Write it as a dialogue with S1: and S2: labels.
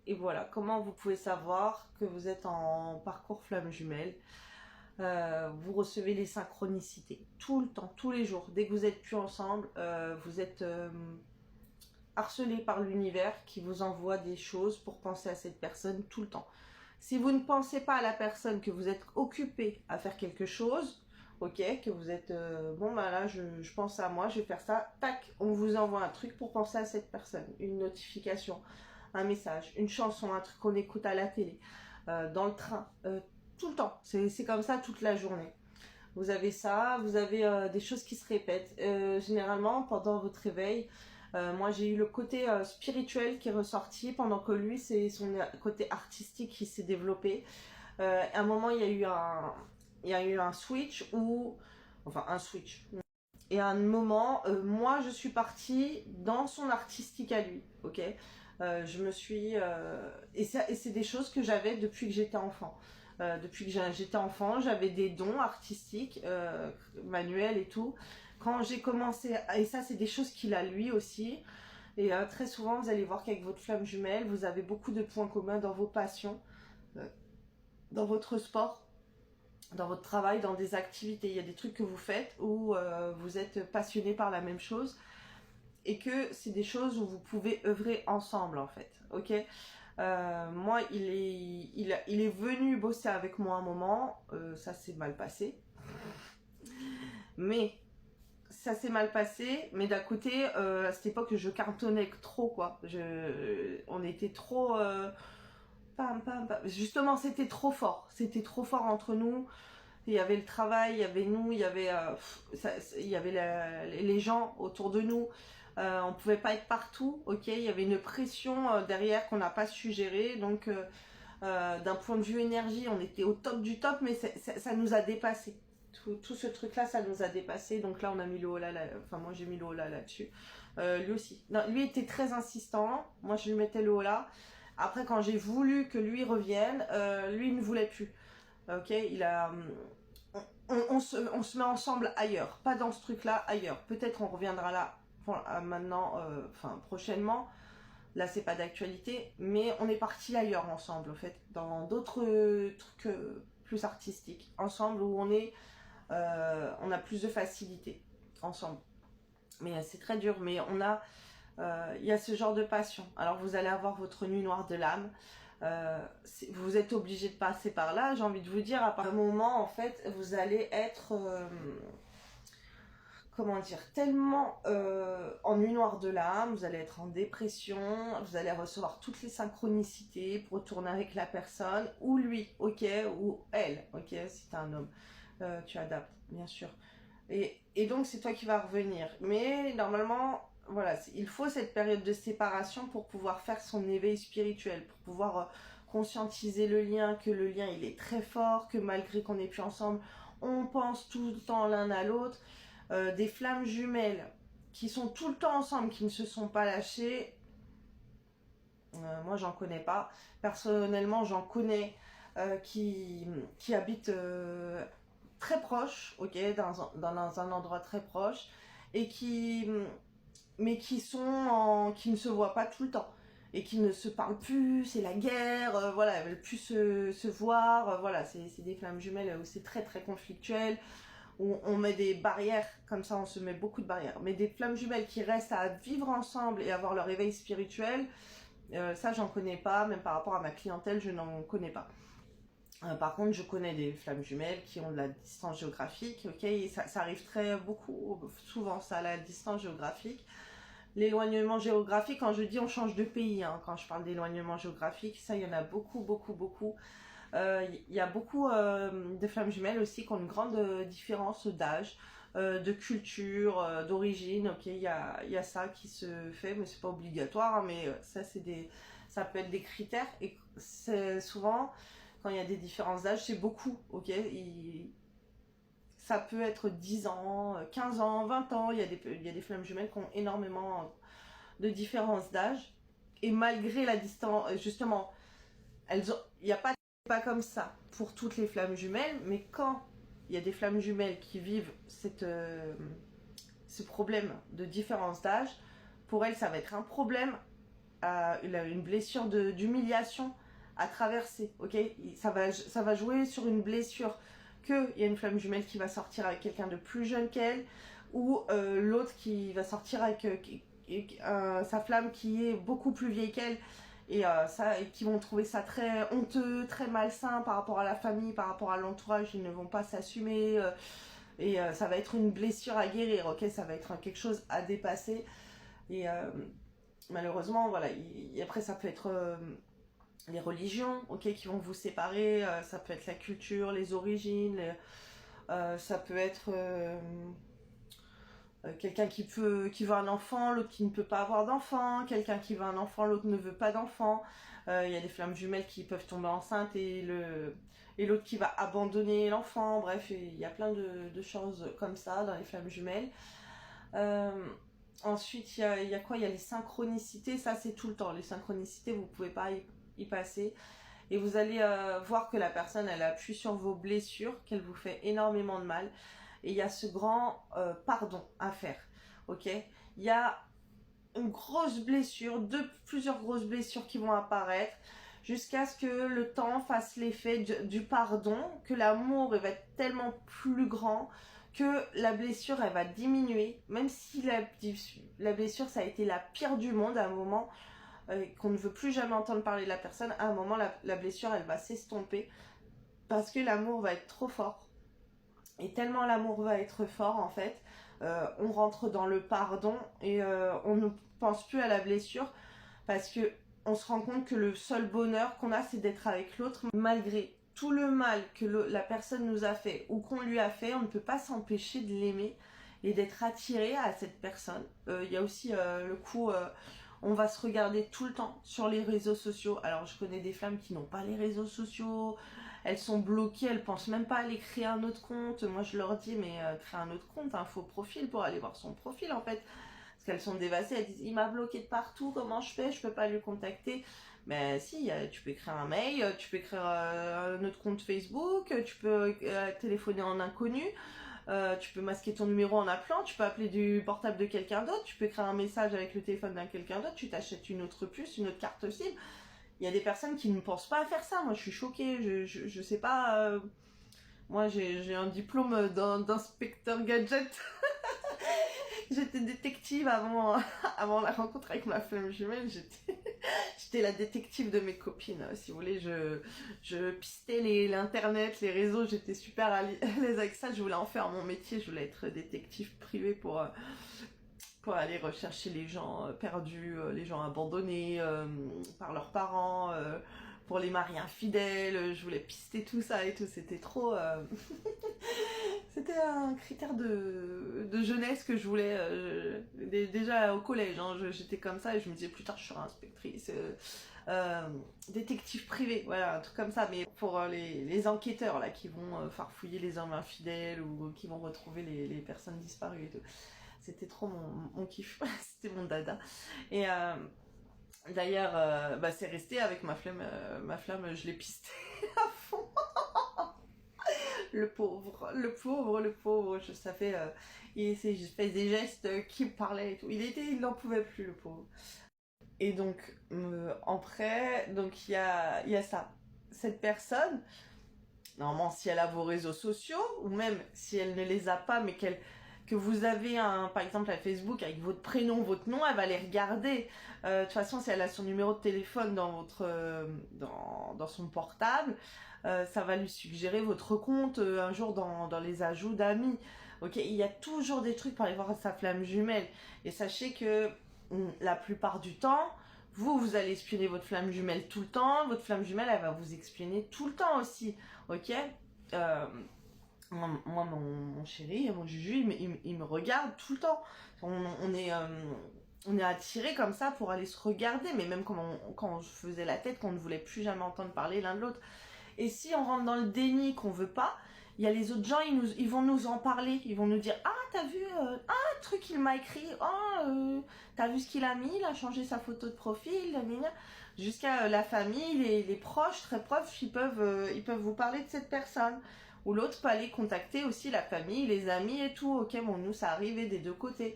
S1: Et voilà, comment vous pouvez savoir que vous êtes en parcours flamme jumelle. Vous recevez les synchronicités tout le temps, tous les jours. Dès que vous êtes plus ensemble, vous êtes harcelé par l'univers qui vous envoie des choses pour penser à cette personne tout le temps. Si vous ne pensez pas à la personne, que vous êtes occupé à faire quelque chose, ok, que vous êtes bon bah là je pense à moi, je vais faire ça, tac, on vous envoie un truc pour penser à cette personne, une notification, un message, une chanson, un truc qu'on écoute à la télé, dans le train, tout le temps, c'est comme ça toute la journée. Vous avez ça, vous avez des choses qui se répètent. Généralement, pendant votre réveil, moi j'ai eu le côté spirituel qui est ressorti, pendant que lui, c'est son côté artistique qui s'est développé. À un moment, il y a eu un switch où... Enfin, un switch. Et à un moment, moi, je suis partie dans son artistique à lui, ok. Je me suis... et c'est des choses que j'avais depuis que j'étais enfant. Depuis que j'étais enfant, j'avais des dons artistiques, manuels et tout. Quand j'ai commencé... Et ça, c'est des choses qu'il a lui aussi. Et très souvent, vous allez voir qu'avec votre flamme jumelle, vous avez beaucoup de points communs dans vos passions, dans votre sport, dans votre travail, dans des activités. Il y a des trucs que vous faites où vous êtes passionné par la même chose et que c'est des choses où vous pouvez œuvrer ensemble en fait, ok. Moi, il est venu bosser avec moi un moment, ça s'est mal passé, mais ça s'est mal passé, mais d'un côté, à cette époque, je cartonnais trop, quoi. On était trop... pam, pam, pam. Justement, c'était trop fort entre nous. Il y avait le travail, il y avait nous, il y avait, il y avait les gens autour de nous. On pouvait pas être partout, ok. Il y avait une pression derrière qu'on n'a pas su gérer. Donc, d'un point de vue énergie, on était au top du top, mais ça nous a dépassé. Tout ce truc-là, ça nous a dépassé. Donc là, on a mis le holà, enfin moi j'ai mis le holà là-dessus. Lui aussi. Non, lui était très insistant. Moi, je lui mettais le holà. Après, quand j'ai voulu que lui revienne, lui il ne voulait plus. Ok, il a... on se met ensemble ailleurs, pas dans ce truc-là, ailleurs. Peut-être on reviendra là maintenant, enfin prochainement. Là, c'est pas d'actualité, mais on est parti ailleurs ensemble, en fait, dans d'autres trucs plus artistiques, ensemble, où on a plus de facilité ensemble. Mais c'est très dur, mais il y a ce genre de passion. Alors vous allez avoir votre nuit noire de l'âme. Vous êtes obligé de passer par là. J'ai envie de vous dire, à un moment, en fait, vous allez être, comment dire, tellement en nuit noire de l'âme, vous allez être en dépression, vous allez recevoir toutes les synchronicités pour retourner avec la personne, ou lui, ok, ou elle, ok, si t'es un homme. Tu adaptes, bien sûr. Et donc, c'est toi qui vas revenir. Mais normalement, voilà, il faut cette période de séparation pour pouvoir faire son éveil spirituel, pour pouvoir conscientiser le lien, que le lien, il est très fort, que malgré qu'on n'est plus ensemble, on pense tout le temps l'un à l'autre. Des flammes jumelles qui sont tout le temps ensemble, qui ne se sont pas lâchées, moi, j'en connais pas. Personnellement, j'en connais qui habitent très proche, ok, dans un endroit très proche, et mais qui ne se voient pas tout le temps, et qui ne se parlent plus, c'est la guerre, voilà, elles veulent plus se voir, voilà, c'est des flammes jumelles où c'est très très conflictuel, où on met des barrières, comme ça on se met beaucoup de barrières, mais des flammes jumelles qui restent à vivre ensemble et avoir leur éveil spirituel, ça j'en connais pas, même par rapport à ma clientèle, je n'en connais pas. Par contre, je connais des flammes jumelles qui ont de la distance géographique, ok, et ça arrive très beaucoup, souvent ça, la distance géographique. L'éloignement géographique, quand je dis on change de pays, hein, quand je parle d'éloignement géographique, ça il y en a beaucoup, beaucoup, beaucoup. Y a beaucoup de flammes jumelles aussi qui ont une grande différence d'âge, de culture, d'origine, ok, il y a ça qui se fait, mais c'est pas obligatoire, hein, mais ça peut être des critères, et c'est souvent... Quand il y a des différences d'âge, c'est beaucoup, ok. Ça peut être 10 ans, 15 ans, 20 ans. Il y a des flammes jumelles qui ont énormément de différences d'âge. Et malgré la distance, justement, il n'y a pas comme ça pour toutes les flammes jumelles. Mais quand il y a des flammes jumelles qui vivent ce problème de différence d'âge, pour elles, ça va être un problème une blessure d'humiliation à traverser, ok? Ça va jouer sur une blessure, qu'il y a une flamme jumelle qui va sortir avec quelqu'un de plus jeune qu'elle, ou l'autre qui va sortir avec sa flamme qui est beaucoup plus vieille qu'elle, et qui vont trouver ça très honteux, très malsain par rapport à la famille, par rapport à l'entourage, ils ne vont pas s'assumer, ça va être une blessure à guérir, ok? Ça va être quelque chose à dépasser, et malheureusement, voilà, après ça peut être les religions, ok, qui vont vous séparer, ça peut être la culture, les origines, ça peut être quelqu'un qui veut un enfant, l'autre qui ne peut pas avoir d'enfant, quelqu'un qui veut un enfant, l'autre ne veut pas d'enfant. Il y a des flammes jumelles qui peuvent tomber enceintes et l'autre qui va abandonner l'enfant. Bref, il y a plein de choses comme ça dans les flammes jumelles. Ensuite, il y a quoi? Il y a les synchronicités, ça c'est tout le temps. Les synchronicités, vous ne pouvez pas y passer. Et vous allez voir que la personne, elle appuie sur vos blessures, qu'elle vous fait énormément de mal. Et il y a ce grand pardon à faire, ok? Il y a une grosse blessure, plusieurs grosses blessures qui vont apparaître, jusqu'à ce que le temps fasse l'effet du pardon, que l'amour va être tellement plus grand, que la blessure, elle va diminuer, même si la blessure, ça a été la pire du monde à un moment, qu'on ne veut plus jamais entendre parler de la personne, à un moment, la blessure, elle va s'estomper, parce que l'amour va être trop fort. Et tellement l'amour va être fort, en fait, on rentre dans le pardon et on ne pense plus à la blessure parce que on se rend compte que le seul bonheur qu'on a, c'est d'être avec l'autre. Malgré tout le mal que la personne nous a fait ou qu'on lui a fait, on ne peut pas s'empêcher de l'aimer et d'être attiré à cette personne. Il y a aussi le coup, on va se regarder tout le temps sur les réseaux sociaux. Alors je connais des femmes qui n'ont pas les réseaux sociaux, elles sont bloquées, elles pensent même pas à aller créer un autre compte. Moi je leur dis mais créer un autre compte, un faux profil pour aller voir son profil en fait. Parce qu'elles sont dévastées, elles disent il m'a bloqué de partout, comment je fais, je peux pas lui contacter. Mais si, tu peux écrire un mail, tu peux écrire un autre compte Facebook, tu peux téléphoner en inconnu, tu peux masquer ton numéro en appelant, tu peux appeler du portable de quelqu'un d'autre, tu peux écrire un message avec le téléphone d'un quelqu'un d'autre, tu t'achètes une autre puce, une autre carte SIM. Il y a des personnes qui ne pensent pas à faire ça. Moi, je suis choquée. Je sais pas. Moi, j'ai un diplôme d'inspecteur gadget. J'étais détective avant la rencontre avec ma flamme jumelle. J'étais la détective de mes copines. Si vous voulez, je pistais l'internet, les réseaux. J'étais super à l'aise avec ça. Je voulais en faire mon métier. Je voulais être détective privée pour aller rechercher les gens perdus, les gens abandonnés par leurs parents, pour les maris infidèles. Je voulais pister tout ça et tout. C'était trop... C'était un critère de jeunesse que je voulais déjà au collège. Hein, j'étais comme ça et je me disais plus tard je serai inspectrice, détective privé, voilà, un truc comme ça. Mais pour les enquêteurs là qui vont farfouiller les hommes infidèles ou qui vont retrouver les personnes disparues et tout. C'était trop mon kiff, c'était mon dada. Et d'ailleurs, c'est resté avec ma flamme, je l'ai pisté à fond. Le pauvre, je savais, il fait des gestes qui me parlaient et tout. Il n'en pouvait plus, le pauvre. Et donc, après, donc il y a ça. Cette personne, normalement, si elle a vos réseaux sociaux, ou même si elle ne les a pas, mais que vous avez par exemple à Facebook avec votre prénom, votre nom, elle va les regarder. De toute façon, si elle a son numéro de téléphone dans son portable, ça va lui suggérer votre compte un jour dans les ajouts d'amis. Ok, il y a toujours des trucs pour aller voir sa flamme jumelle. Et sachez que la plupart du temps, vous allez espionner votre flamme jumelle tout le temps. Votre flamme jumelle, elle va vous espionner tout le temps aussi. Ok, moi, mon chéri, mon Juju, il me regarde tout le temps. On est attirés comme ça pour aller se regarder, mais même quand on faisait la tête, qu'on ne voulait plus jamais entendre parler l'un de l'autre. Et si on rentre dans le déni qu'on veut pas, il y a les autres gens, ils vont nous en parler. Ils vont nous dire « Ah, t'as vu un truc, il m'a écrit. T'as vu ce qu'il a mis, il a changé sa photo de profil. » Jusqu'à la famille, les proches, très proches, ils peuvent vous parler de cette personne. Ou l'autre peut aller contacter aussi la famille, les amis et tout. Ok, bon, nous, ça arrivait des deux côtés.